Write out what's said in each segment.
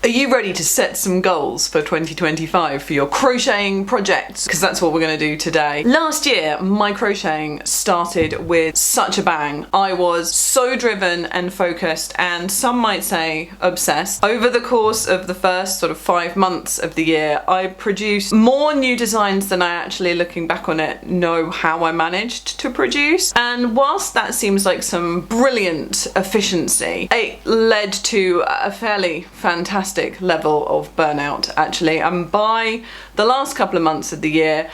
Are you ready to set some goals for 2025 for your crocheting projects? Because that's what we're going to do today. Last year, my crocheting started with such a bang. I was so driven and focused, and some might say obsessed. Over the course of the first sort of 5 months of the year, I produced more new designs than I actually, looking back on it, know how I managed to produce. And whilst that seems like some brilliant efficiency, it led to a fairly fantastic level of burnout actually, and by the last couple of months of the year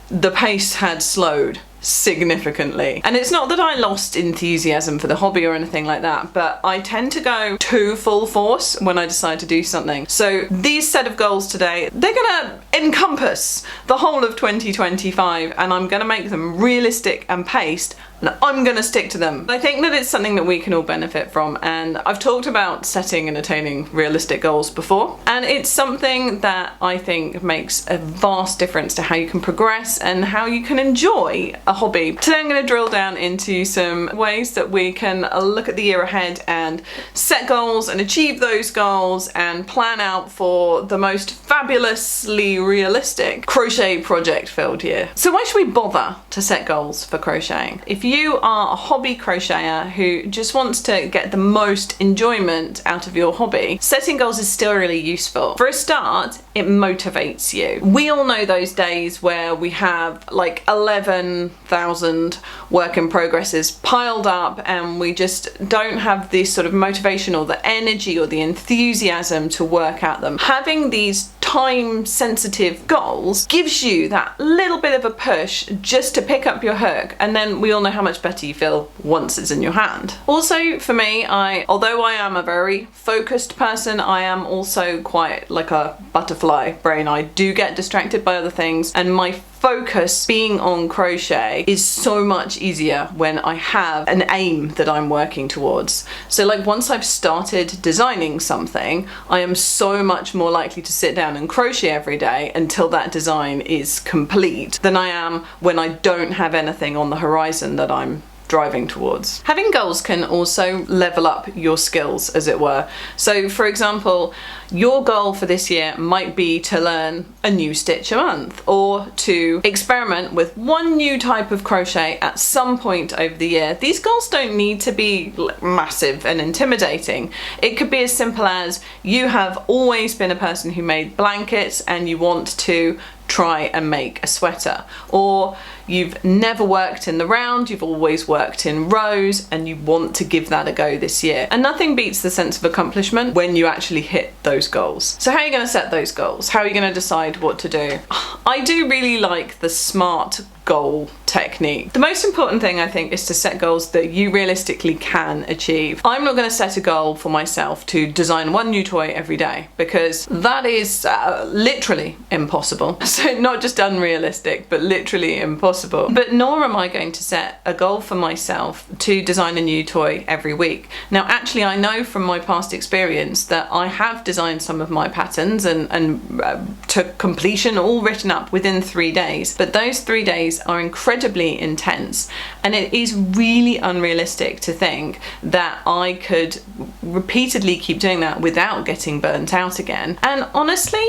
the pace had slowed significantly. And it's not that I lost enthusiasm for the hobby or anything like that, but I tend to go to full force when I decide to do something. So these set of goals today, they're gonna encompass the whole of 2025, and I'm gonna make them realistic and paced, and I'm gonna stick to them. I think that it's something that we can all benefit from, and I've talked about setting and attaining realistic goals before, and it's something that I think makes a vast difference to how you can progress and how you can enjoy a hobby. Today I'm going to drill down into some ways that we can look at the year ahead and set goals and achieve those goals and plan out for the most fabulously realistic crochet project filled year. So why should we bother to set goals for crocheting? If you are a hobby crocheter who just wants to get the most enjoyment out of your hobby, setting goals is still really useful. For a start, it motivates you. We all know those days where we have like 11,000 work in progresses piled up and we just don't have this sort of motivation or the energy or the enthusiasm to work at them. Having these time sensitive goals gives you that little bit of a push just to pick up your hook, and then we all know how much better you feel once it's in your hand. Also for me, although I am a very focused person, I am also quite like a butterfly brain. I do get distracted by other things, and my focus being on crochet is so much easier when I have an aim that I'm working towards. So like once I've started designing something, I am so much more likely to sit down and crochet every day until that design is complete than I am when I don't have anything on the horizon that I'm driving towards. Having goals can also level up your skills, as it were. So for example, your goal for this year might be to learn a new stitch a month, or to experiment with one new type of crochet at some point over the year. These goals don't need to be massive and intimidating. It could be as simple as you have always been a person who made blankets and you want to try and make a sweater, or you've never worked in the round, you've always worked in rows, and you want to give that a go this year. And nothing beats the sense of accomplishment when you actually hit those goals. So how are you going to set those goals? How are you going to decide what to do? I do really like the SMART goal technique. The most important thing, I think, is to set goals that you realistically can achieve. I'm not going to set a goal for myself to design one new toy every day, because that is literally impossible. So not just unrealistic, but literally impossible. But nor am I going to set a goal for myself to design a new toy every week. Now actually I know from my past experience that I have designed some of my patterns and to completion, all written up within 3 days, but those 3 days are incredibly intense, and it is really unrealistic to think that I could repeatedly keep doing that without getting burnt out again. And honestly,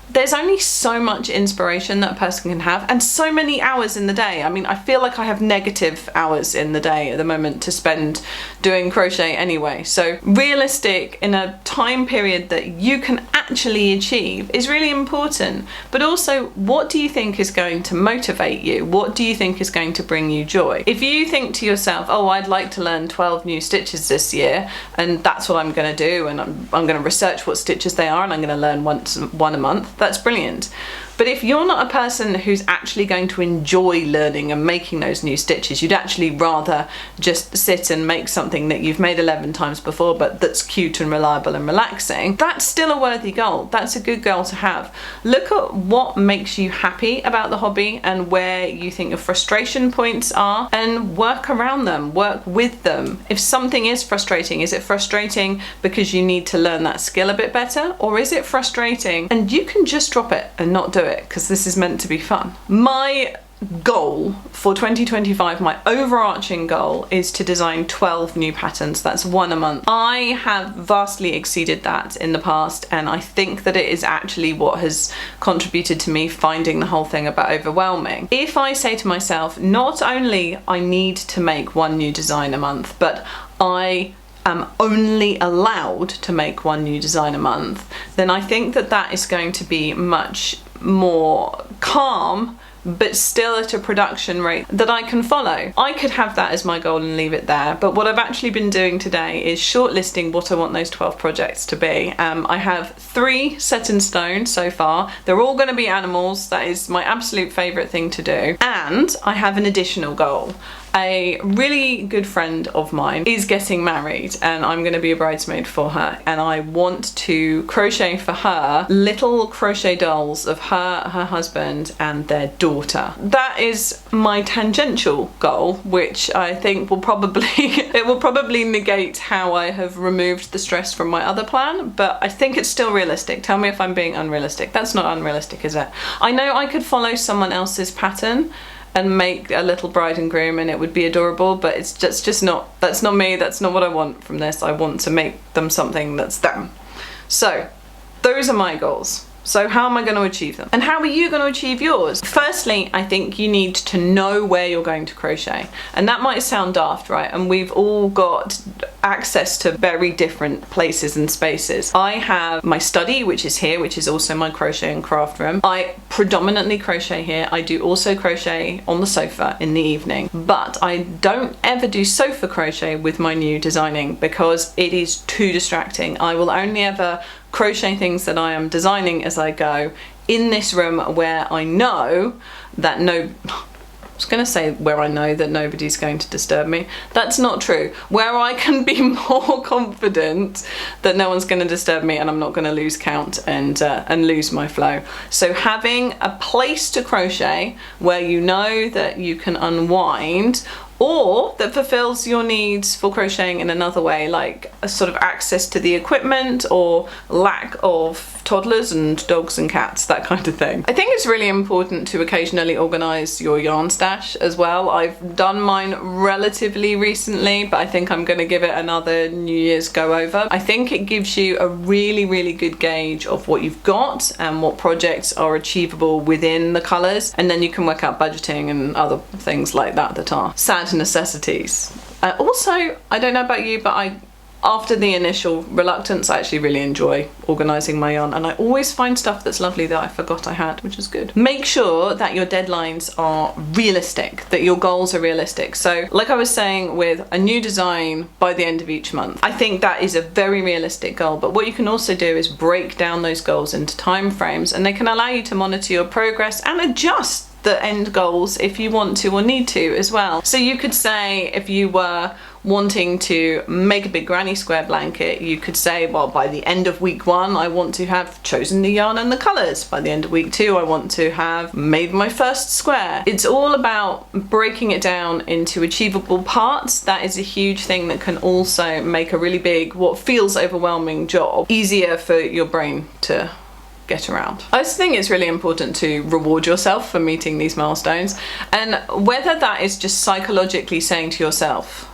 there's only so much inspiration that a person can have, and so many hours in the day. I mean, I feel like I have negative hours in the day at the moment to spend doing crochet anyway. So realistic in a time period that you can actually achieve is really important. But also, what do you think is going to motivate you? What do you think is going to bring you joy? If you think to yourself, oh, I'd like to learn 12 new stitches this year, and that's what I'm going to do, and I'm going to research what stitches they are, and I'm going to learn one a month, that's brilliant. But if you're not a person who's actually going to enjoy learning and making those new stitches, you'd actually rather just sit and make something that you've made 11 times before but that's cute and reliable and relaxing, that's still a worthy goal. That's a good goal to have. Look at what makes you happy about the hobby and where you think your frustration points are, and work around them, work with them. If something is frustrating, is it frustrating because you need to learn that skill a bit better, or is it frustrating and you can just drop it and not do it because this is meant to be fun? My goal for 2025, my overarching goal is to design 12 new patterns. That's one a month. I have vastly exceeded that in the past, and I think that it is actually what has contributed to me finding the whole thing a bit overwhelming. If I say to myself, not only I need to make one new design a month, but I am only allowed to make one new design a month, then I think that that is going to be much more calm, but still at a production rate that I can follow. I could have that as my goal and leave it there, but what I've actually been doing today is shortlisting what I want those 12 projects to be. I have 3 set in stone so far. They're all going to be animals. That is my absolute favourite thing to do. And I have an additional goal. A really good friend of mine is getting married, and I'm going to be a bridesmaid for her, and I want to crochet for her little crochet dolls of her husband and their daughter. That is my tangential goal, which I think will probably negate how I have removed the stress from my other plan, but I think it's still realistic. Tell me if I'm being unrealistic. That's not unrealistic, is it? I know I could follow someone else's pattern and make a little bride and groom and it would be adorable, but it's just not, that's not me, that's not what I want from this. I want to make them something that's them. So those are my goals. So how am I going to achieve them? And how are you going to achieve yours? Firstly, I think you need to know where you're going to crochet. And that might sound daft, right? And we've all got access to very different places and spaces. I have my study, which is here, which is also my crochet and craft room. I predominantly crochet here. I do also crochet on the sofa in the evening, but I don't ever do sofa crochet with my new designing because it is too distracting. I will only ever crochet things that I am designing as I go in this room where I know that I was going to say where I know that nobody's going to disturb me. That's not true. Where I can be more confident that no one's going to disturb me and I'm not going to lose count and lose my flow. So having a place to crochet where you know that you can unwind, or that fulfills your needs for crocheting in another way, like a sort of access to the equipment or lack of toddlers and dogs and cats, that kind of thing. I think it's really important to occasionally organise your yarn stash as well. I've done mine relatively recently, but I think I'm going to give it another New Year's go over. I think it gives you a really good gauge of what you've got and what projects are achievable within the colours, and then you can work out budgeting and other things like that are sad necessities. Also, I don't know about you, but after the initial reluctance, I actually really enjoy organising my yarn, and I always find stuff that's lovely that I forgot I had, which is good. Make sure that your deadlines are realistic, that your goals are realistic. So like I was saying, with a new design by the end of each month, I think that is a very realistic goal, but what you can also do is break down those goals into time frames, and they can allow you to monitor your progress and adjust the end goals if you want to or need to as well. So you could say, if you were wanting to make a big granny square blanket, you could say, well, by the end of week 1 I want to have chosen the yarn and the colours. By the end of week 2 I want to have made my first square. It's all about breaking it down into achievable parts. That is a huge thing that can also make a really big, what feels overwhelming job, easier for your brain to get around. I just think it's really important to reward yourself for meeting these milestones, and whether that is just psychologically saying to yourself,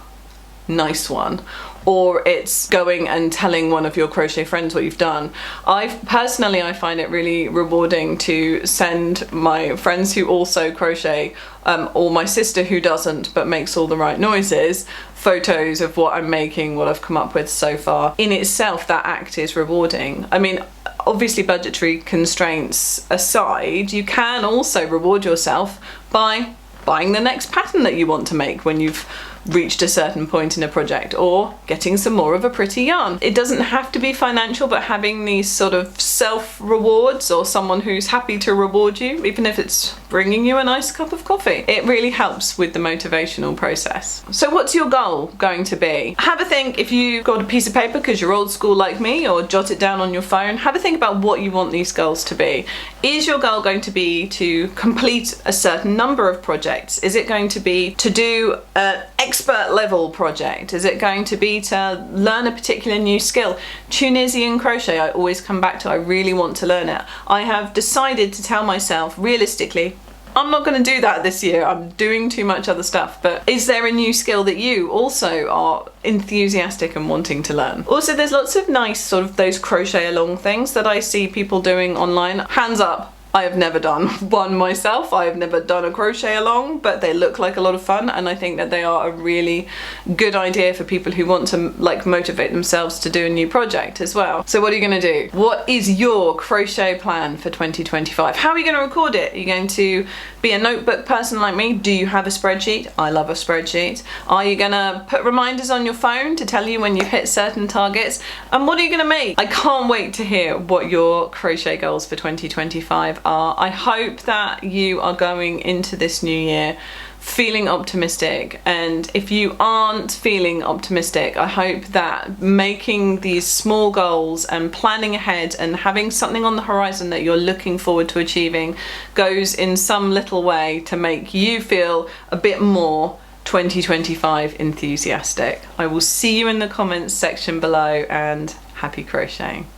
nice one, or it's going and telling one of your crochet friends what you've done. I find it really rewarding to send my friends who also crochet, or my sister who doesn't but makes all the right noises, photos of what I'm making, what I've come up with so far. In itself, that act is rewarding. I mean, obviously budgetary constraints aside, you can also reward yourself by buying the next pattern that you want to make when you've reached a certain point in a project, or getting some more of a pretty yarn. It doesn't have to be financial, but having these sort of self-rewards, or someone who's happy to reward you, even if it's bringing you a nice cup of coffee, it really helps with the motivational process. So what's your goal going to be? Have a think. If you've got a piece of paper because you're old school like me, or jot it down on your phone, have a think about what you want these goals to be. Is your goal going to be to complete a certain number of projects? Is it going to be to do an expert level project? Is it going to be to learn a particular new skill? Tunisian crochet, I always come back to. I really want to learn it. I have decided to tell myself, realistically, I'm not going to do that this year. I'm doing too much other stuff. But is there a new skill that you also are enthusiastic and wanting to learn? Also, there's lots of nice sort of those crochet along things that I see people doing online. Hands up. I have never done one myself. I have never done a crochet along, but they look like a lot of fun, and I think that they are a really good idea for people who want to like motivate themselves to do a new project as well. So what are you going to do? What is your crochet plan for 2025? How are you going to record it? Are you going to be a notebook person like me? Do you have a spreadsheet? I love a spreadsheet. Are you going to put reminders on your phone to tell you when you've hit certain targets? And what are you going to make? I can't wait to hear what your crochet goals for 2025 are. I hope that you are going into this new year feeling optimistic, and if you aren't feeling optimistic, I hope that making these small goals and planning ahead and having something on the horizon that you're looking forward to achieving goes in some little way to make you feel a bit more 2025 enthusiastic. I will see you in the comments section below, and happy crocheting.